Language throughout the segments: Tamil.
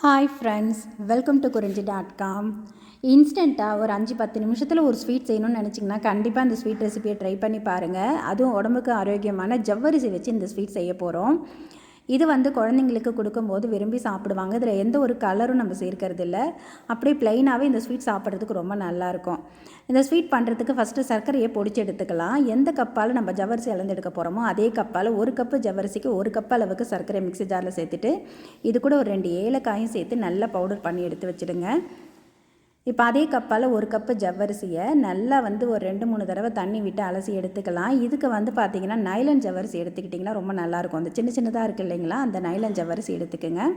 ஹாய் ஃப்ரெண்ட்ஸ், வெல்கம் டு குறிஞ்சி.com. இன்ஸ்டண்ட்டாக ஒரு 5-10 நிமிஷத்தில் ஒரு ஸ்வீட் செய்யணும்னு நினச்சிங்கன்னா கண்டிப்பாக இந்த ஸ்வீட் ரெசிபியை ட்ரை பண்ணி பாருங்கள். அதுவும் உடம்புக்கு ஆரோக்கியமான ஜவ்வரிசி வச்சு இந்த ஸ்வீட் செய்ய போகிறோம். இது குழந்தைங்களுக்கு கொடுக்கும்போது விரும்பி சாப்பிடுவாங்க. இதில் எந்த ஒரு கலரும் நம்ம சேர்க்கறது இல்லை. அப்படியே ப்ளைனாகவே இந்த ஸ்வீட் சாப்பிட்றதுக்கு ரொம்ப நல்லாயிருக்கும். இந்த ஸ்வீட் பண்ணுறதுக்கு ஃபஸ்ட்டு சர்க்கரையை பொடிச்சு எடுத்துக்கலாம். எந்த கப்பால் நம்ம ஜவ்வரிசி அளந்து எடுக்க போகிறோமோ அதே கப்பால் 1 கப்பு ஜவ்வரிசிக்கு 1 கப் அளவுக்கு சர்க்கரை மிக்ஸி ஜாரில் சேர்த்துட்டு இது கூட ஒரு 2 ஏலக்காயும் சேர்த்து நல்லா பவுடர் பண்ணி எடுத்து வச்சுடுங்க. இப்போ அதே கப்பால் 1 கப்பு ஜவ்வரிசியை நல்லா ஒரு 2-3 தடவை தண்ணி விட்டு அலசி எடுத்துக்கலாம். இதுக்கு பார்த்திங்கன்னா நைலன் ஜவ்வரிசி எடுத்துக்கிட்டிங்கன்னா ரொம்ப நல்லாயிருக்கும். அந்த சின்ன சின்னதாக இருக்குது இல்லைங்களா, அந்த நைலன் ஜவ்வரிசி எடுத்துக்கோங்க.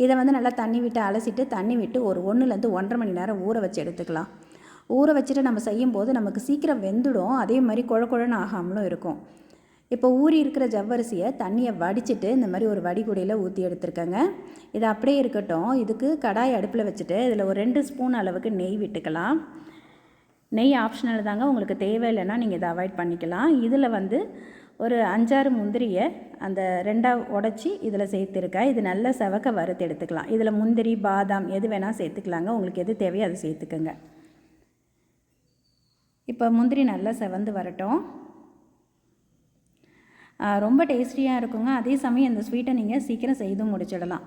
இதை நல்லா தண்ணி விட்டு அலசிட்டு தண்ணி விட்டு ஒரு 1-1.5 மணி நேரம் ஊற வச்சு எடுத்துக்கலாம். ஊற வச்சுட்டு நம்ம செய்யும்போது நமக்கு சீக்கிரம் வெந்துடும். அதே மாதிரி குழ குழன்னு ஆகாமலும் இருக்கும். இப்போ ஊறி இருக்கிற ஜவ்வரிசியை தண்ணியை வடிச்சிட்டு இந்த மாதிரி ஒரு வடிகுடையில் ஊற்றி எடுத்துருக்கேங்க. இது அப்படியே இருக்கட்டும். இதுக்கு கடாய் அடுப்பில் வச்சுட்டு இதில் ஒரு 2 ஸ்பூன் அளவுக்கு நெய் விட்டுக்கலாம். நெய் ஆப்ஷனல் தாங்க, உங்களுக்கு தேவையில்லைன்னா நீங்கள் இதை அவாய்ட் பண்ணிக்கலாம். இதில் ஒரு 5-6 முந்திரியை அந்த 2ஆக உடச்சி இதில் சேர்த்துருக்கேன். இது நல்லா செவக்க வறுத்து எடுத்துக்கலாம். இதில் முந்திரி, பாதாம் எது வேணால் சேர்த்துக்கலாங்க. உங்களுக்கு எது தேவையோ அதை சேர்த்துக்கோங்க. இப்போ முந்திரி நல்லா செவந்து வரட்டும். ரொம்ப டேஸ்டியாக இருக்குங்க. அதே சமயம் இந்த ஸ்வீட்டை நீங்கள் சீக்கிரம் செய்து முடிச்சிடலாம்.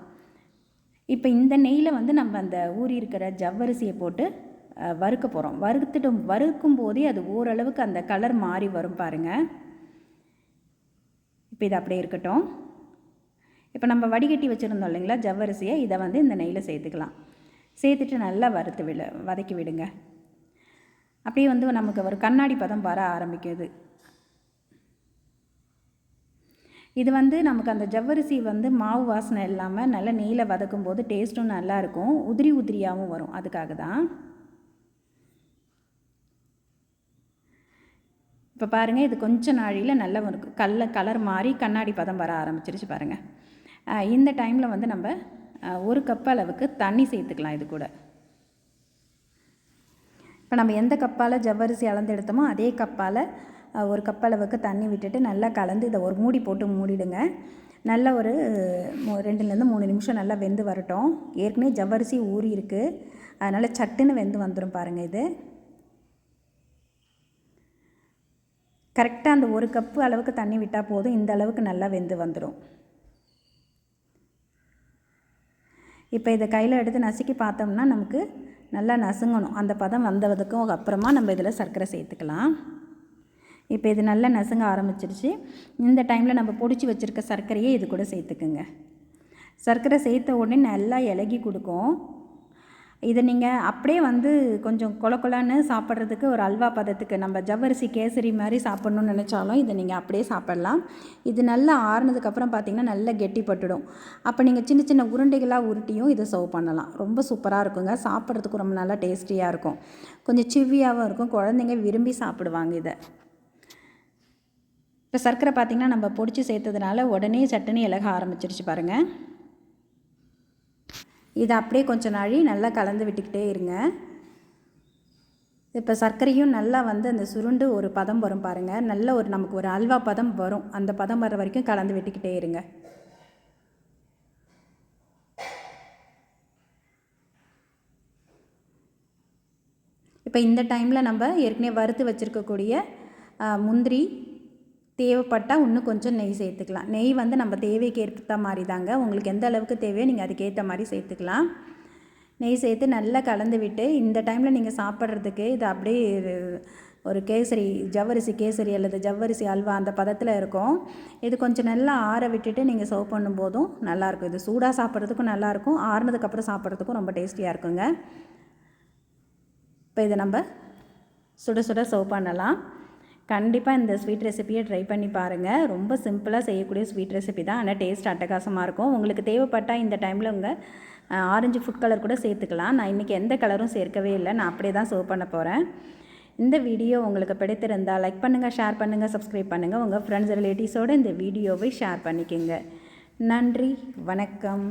இப்போ இந்த நெய்யில் நம்ம அந்த ஊறி இருக்கிற ஜவ்வரிசியை போட்டு வறுக்க போகிறோம். வறுக்கும் போதே அது ஓரளவுக்கு அந்த கலர் மாறி வரும் பாருங்கள். இப்போ இது அப்படியே இருக்கட்டும். இப்போ நம்ம வடிகட்டி வச்சுருந்தோம் இல்லைங்களா ஜவ்வரிசியை, இதை இந்த நெய்யில் சேர்த்துக்கலாம். சேர்த்துட்டு நல்லா வதக்கி விடுங்க. அப்படியே நமக்கு ஒரு கண்ணாடி பதம் வர ஆரம்பிக்குது. இது நமக்கு அந்த ஜவ்வரிசி மாவு வாசனை இல்லாமல் நல்லா நெய்யில் வதக்கும் போது டேஸ்ட்டும் நல்லாயிருக்கும். உதிரியாகவும் வரும். அதுக்காக தான். இப்போ பாருங்கள், இது கொஞ்சம் நாழியில் நல்ல ஒரு கலர் மாறி கண்ணாடி பதம் வர ஆரம்பிச்சிருச்சு பாருங்கள். இந்த டைமில் நம்ம 1 கப் அளவுக்கு தண்ணி சேர்த்துக்கலாம். இது கூட இப்போ நம்ம எந்த கப்பால் ஜவ்வரிசி அளந்து எடுத்தோமோ அதே கப்பால் 1 கப் அளவுக்கு தண்ணி விட்டுட்டு நல்லா கலந்து இதை ஒரு மூடி போட்டு மூடிடுங்க. நல்லா ஒரு 2-3 நிமிஷம் நல்லா வெந்து வரட்டும். ஏற்கனவே ஜவ்வரிசி ஊறி இருக்குது, அதனால் சட்டுன்னு வெந்து வந்துடும் பாருங்கள். இது கரெக்டாக அந்த 1 கப்பு அளவுக்கு தண்ணி விட்டால் போதும். இந்த அளவுக்கு நல்லா வெந்து வந்துடும். இப்போ இதை கையில் எடுத்து நசுக்கி பார்த்தோம்னா நமக்கு நல்லா நசுங்கணும். அந்த பதம் வந்ததுக்கும் அப்புறமா நம்ம இதில் சர்க்கரை சேர்த்துக்கலாம். இப்போ இது நல்லா நசுங்க ஆரம்பிச்சிருச்சு. இந்த டைமில் நம்ம பொடிச்சு வச்சுருக்க சர்க்கரையை இது கூட சேர்த்துக்குங்க. சர்க்கரை சேர்த்த உடனே நல்லா இலகி கொடுக்கும். இதை நீங்கள் அப்படியே கொஞ்சம் கொலன்னு சாப்பிட்றதுக்கு ஒரு அல்வா பதத்துக்கு நம்ம ஜவ்வரிசி கேசரி மாதிரி சாப்பிட்ணுன்னு நினச்சாலும் இதை நீங்கள் அப்படியே சாப்பிட்லாம். இது நல்லா ஆறுனதுக்கப்புறம் பார்த்திங்கன்னா நல்லா கெட்டிப்பட்டுடும். அப்போ நீங்கள் சின்ன சின்ன உருண்டைகளாக உருட்டியும் இதை சர்வ் பண்ணலாம். ரொம்ப சூப்பராக இருக்குங்க. சாப்பிட்றதுக்கு ரொம்ப நல்லா டேஸ்டியாக இருக்கும். கொஞ்சம் சிவ்வியாகவும் இருக்கும். குழந்தைங்க விரும்பி சாப்பிடுவாங்க இதை. இப்போ சர்க்கரை பார்த்திங்கன்னா நம்ம பொடிச்சு சேர்த்ததுனால உடனே சட்டுன்னு இலக ஆரம்பிச்சிருச்சு பாருங்கள். இதை அப்படியே கொஞ்சம் நாழி நல்லா கலந்து விட்டுக்கிட்டே இருங்க. இப்போ சர்க்கரையும் நல்லா அந்த சுருண்டு ஒரு பதம் வரும் பாருங்கள். நல்ல நமக்கு ஒரு அல்வா பதம் வரும். அந்த பதம் வர வரைக்கும் கலந்து விட்டுக்கிட்டே இருங்க. இப்போ இந்த டைமில் நம்ம ஏற்கனவே வறுத்து வச்சுருக்கக்கூடிய முந்திரி தேவைப்பட்டால் இன்னும் கொஞ்சம் நெய் சேர்த்துக்கலாம். நெய் நம்ம தேவைக்கு ஏற்ற மாதிரி தாங்க. உங்களுக்கு எந்த அளவுக்கு தேவையோ நீங்கள் அதுக்கேற்ற மாதிரி சேர்த்துக்கலாம். நெய் சேர்த்து நல்லா கலந்து விட்டு இந்த டைமில் நீங்கள் சாப்பிட்றதுக்கு இது அப்படியே ஒரு கேசரி, ஜவ்வரிசி கேசரி அல்லது ஜவ்வரிசி அல்வா அந்த பதத்தில் இருக்கும். இது கொஞ்சம் நல்லா ஆற விட்டுட்டு நீங்கள் சர்வ் பண்ணும்போதும் நல்லாயிருக்கும். இது சூடாக சாப்பிட்றதுக்கும் நல்லாயிருக்கும், ஆறுனதுக்கப்புறம் சாப்பிட்றதுக்கும் ரொம்ப டேஸ்டியாக இருக்குங்க. இப்போ இதை நம்ம சுட சுட சர்வ் பண்ணலாம். கண்டிப்பாக இந்த ஸ்வீட் ரெசிபியை ட்ரை பண்ணி பாருங்கள். ரொம்ப சிம்பிளாக செய்யக்கூடிய ஸ்வீட் ரெசிபி தான், ஆனால் டேஸ்ட் அட்டகாசமாக இருக்கும். உங்களுக்கு தேவைப்பட்டால் இந்த டைமில் உங்கள் ஆரஞ்சு ஃபுட் கலர் கூட சேர்த்துக்கலாம். நான் இன்றைக்கி எந்த கலரும் சேர்க்கவே இல்லை. நான் அப்படியே தான் சர்வ் பண்ண போகிறேன். இந்த வீடியோ உங்களுக்கு பிடித்திருந்தால் லைக் பண்ணுங்கள், ஷேர் பண்ணுங்கள், சப்ஸ்கிரைப் பண்ணுங்கள். உங்கள் ஃப்ரெண்ட்ஸ் ரிலேட்டிவ்ஸோடு இந்த வீடியோவை ஷேர் பண்ணிக்கோங்க. நன்றி, வணக்கம்.